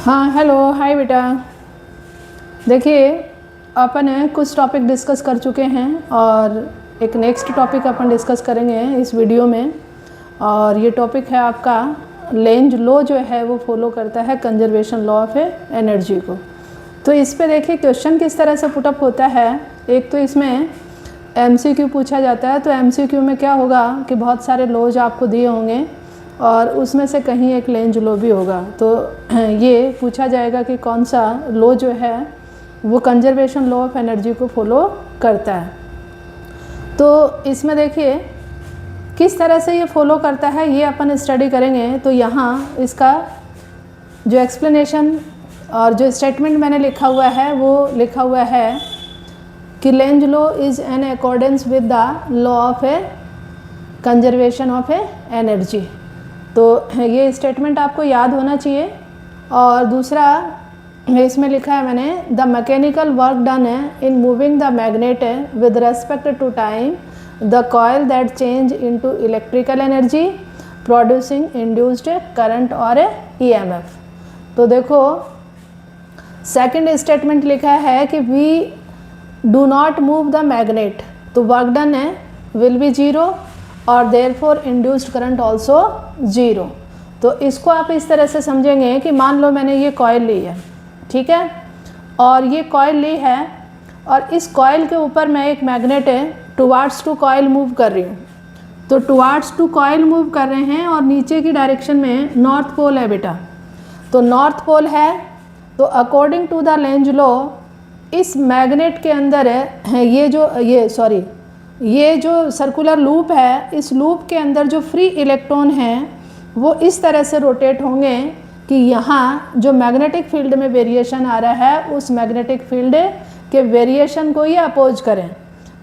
हाँ hello hi बेटा। देखिए अपन कुछ टॉपिक डिस्कस कर चुके हैं और एक नेक्स्ट टॉपिक अपन डिस्कस करेंगे इस वीडियो में। और ये टॉपिक है आपका लेंज लॉ जो है वो फॉलो करता है कंजर्वेशन लॉ ऑफ एनर्जी को। तो इस पे देखिए क्वेश्चन किस तरह से पुटअप होता है। एक तो इसमें MCQ पूछा जाता है। तो MCQ में क्या होगा कि बहुत सारे लॉज आपको दिए होंगे और उसमें से कहीं एक लेंज लॉ भी होगा। तो ये पूछा जाएगा कि कौन सा लॉ जो है वो कंजर्वेशन लॉ ऑफ एनर्जी को फॉलो करता है। तो इसमें देखिए किस तरह से ये फॉलो करता है ये अपन स्टडी करेंगे। तो यहाँ इसका जो एक्सप्लेनेशन और जो स्टेटमेंट मैंने लिखा हुआ है वो लिखा हुआ है कि Lenz law is an accordance with the law of conservation of energy. तो ये स्टेटमेंट आपको याद होना चाहिए। और दूसरा इसमें लिखा है मैंने the mechanical work done in moving the magnet with respect to time the coil that change into electrical energy producing induced current और EMF। तो देखो सेकंड स्टेटमेंट लिखा है कि we do not move the magnet, तो work done will be zero और therefore induced current also zero. तो इसको आप इस तरह से समझेंगे कि मान लो मैंने ये कॉइल ली है, ठीक है, और ये कॉइल ली है और इस कॉइल के ऊपर मैं एक magnet towards to coil move कर रही हूँ। तो टुवार्ड्स टू कॉइल मूव कर रहे हैं और नीचे की डायरेक्शन में नॉर्थ पोल है बेटा। तो नॉर्थ पोल है तो according to the Lenz law इस मैग्नेट के अंदर है ये जो सर्कुलर लूप है, इस लूप के अंदर जो फ्री इलेक्ट्रॉन हैं वो इस तरह से रोटेट होंगे कि यहाँ जो मैग्नेटिक फील्ड में वेरिएशन आ रहा है उस मैग्नेटिक फील्ड के वेरिएशन को ये अपोज करें।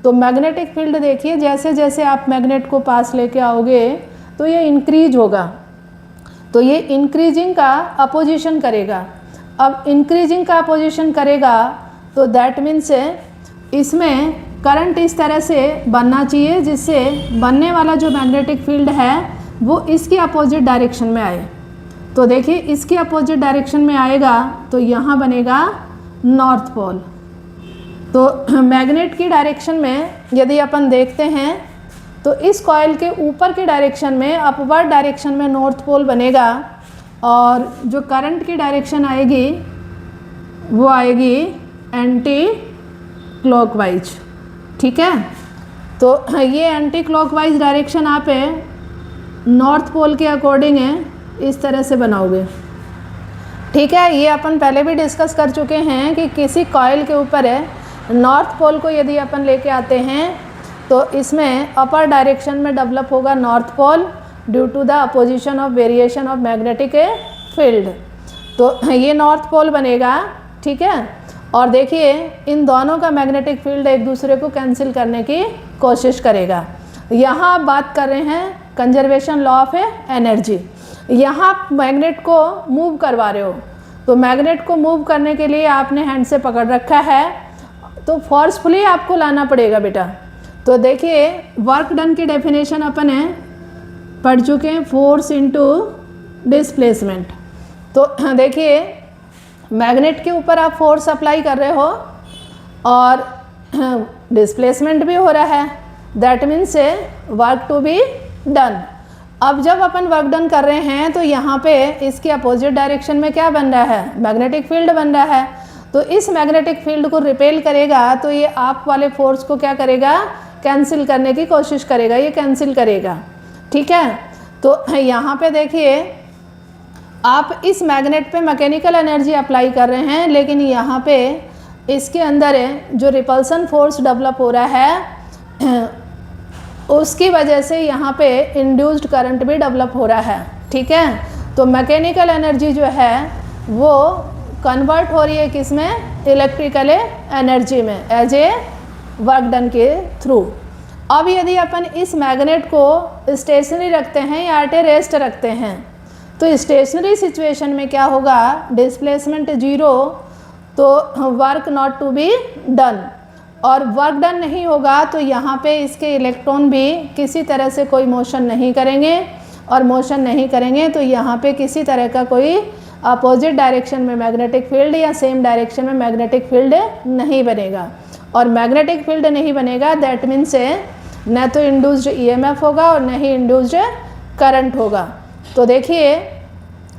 तो मैग्नेटिक फील्ड देखिए जैसे जैसे आप मैग्नेट को पास लेके आओगे तो ये इंक्रीज होगा, तो ये इंक्रीजिंग का अपोजिशन करेगा। अब इंक्रीजिंग का अपोजिशन करेगा तो दैट मीन्स इसमें करंट इस तरह से बनना चाहिए जिससे बनने वाला जो मैग्नेटिक फील्ड है वो इसकी अपोजिट डायरेक्शन में आए। तो देखिए इसकी अपोजिट डायरेक्शन में आएगा तो यहाँ बनेगा नॉर्थ पोल। तो मैग्नेट की डायरेक्शन में यदि अपन देखते हैं तो इस कॉइल के ऊपर की डायरेक्शन में अपवर्ड डायरेक्शन में नॉर्थ पोल बनेगा और जो करंट की डायरेक्शन आएगी वो आएगी एंटी क्लॉकवाइज, ठीक है। तो ये एंटी क्लॉकवाइज डायरेक्शन आप नॉर्थ पोल के अकॉर्डिंग इस तरह से बनाओगे, ठीक है। ये अपन पहले भी डिस्कस कर चुके हैं कि किसी कॉइल के ऊपर नॉर्थ पोल को यदि अपन लेके आते हैं तो इसमें अपर डायरेक्शन में डेवलप होगा north pole due to the opposition of variation of magnetic field. तो ये नॉर्थ पोल बनेगा, ठीक है। और देखिए इन दोनों का मैग्नेटिक फील्ड एक दूसरे को कैंसिल करने की कोशिश करेगा। यहाँ आप बात कर रहे हैं कंजर्वेशन लॉ ऑफ एनर्जी। यहाँ आप मैग्नेट को मूव करवा रहे हो तो मैग्नेट को मूव करने के लिए आपने हैंड से पकड़ रखा है तो फोर्सफुली आपको लाना पड़ेगा बेटा। तो देखिए वर्क डन की डेफिनेशन अपन पढ़ चुके हैं, फोर्स इनटू डिस्प्लेसमेंट। तो देखिए मैग्नेट के ऊपर आप फोर्स अप्लाई कर रहे हो और डिस्प्लेसमेंट भी हो रहा है, that means work to be done. अब जब अपन वर्क डन कर रहे हैं तो यहाँ पे इसके अपोजिट डायरेक्शन में क्या बन रहा है, मैग्नेटिक फील्ड बन रहा है। तो इस मैग्नेटिक फील्ड को रिपेल करेगा तो ये आप वाले फोर्स को क्या करेगा, कैंसिल करने की कोशिश करेगा, ये कैंसिल करेगा, ठीक है। तो यहाँ पे देखिए आप इस मैग्नेट पे मैकेनिकल एनर्जी अप्लाई कर रहे हैं लेकिन यहाँ पे इसके अंदर जो रिपल्सन फोर्स डेवलप हो रहा है उसकी वजह से यहाँ पे इंड्यूस्ड करंट भी डेवलप हो रहा है, ठीक है। तो मैकेनिकल एनर्जी जो है वो कन्वर्ट हो रही है किसमें, इलेक्ट्रिकल एनर्जी में एज ए वर्क डन के थ्रू। अब यदि अपन इस मैग्नेट को स्टेशनरी रखते हैं या एट ए रेस्ट रखते हैं तो स्टेशनरी सिचुएशन में क्या होगा, डिस्प्लेसमेंट जीरो, तो work not to be done. और वर्क डन नहीं होगा तो यहाँ पे इसके इलेक्ट्रॉन भी किसी तरह से कोई मोशन नहीं करेंगे और मोशन नहीं करेंगे तो यहाँ पे किसी तरह का कोई अपोजिट डायरेक्शन में मैग्नेटिक फील्ड या सेम डायरेक्शन में मैग्नेटिक फील्ड नहीं बनेगा। और मैग्नेटिक फील्ड नहीं बनेगा दैट मीन्स न तो इंड्यूस्ड ईएमएफ होगा और न ही इंड्यूस्ड करंट होगा। तो देखिए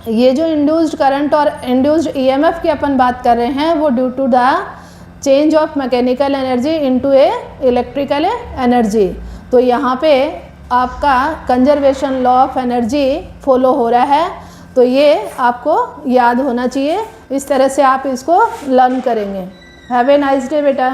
ये जो इंड्यूस्ड करंट और इंड्यूस्ड ईएमएफ की अपन बात कर रहे हैं वो due to the change of mechanical energy into a electrical energy. तो यहाँ पे आपका conservation law of energy follow हो रहा है, तो ये आपको याद होना चाहिए। इस तरह से आप इसको लर्न करेंगे। हैव ए नाइस डे बेटा।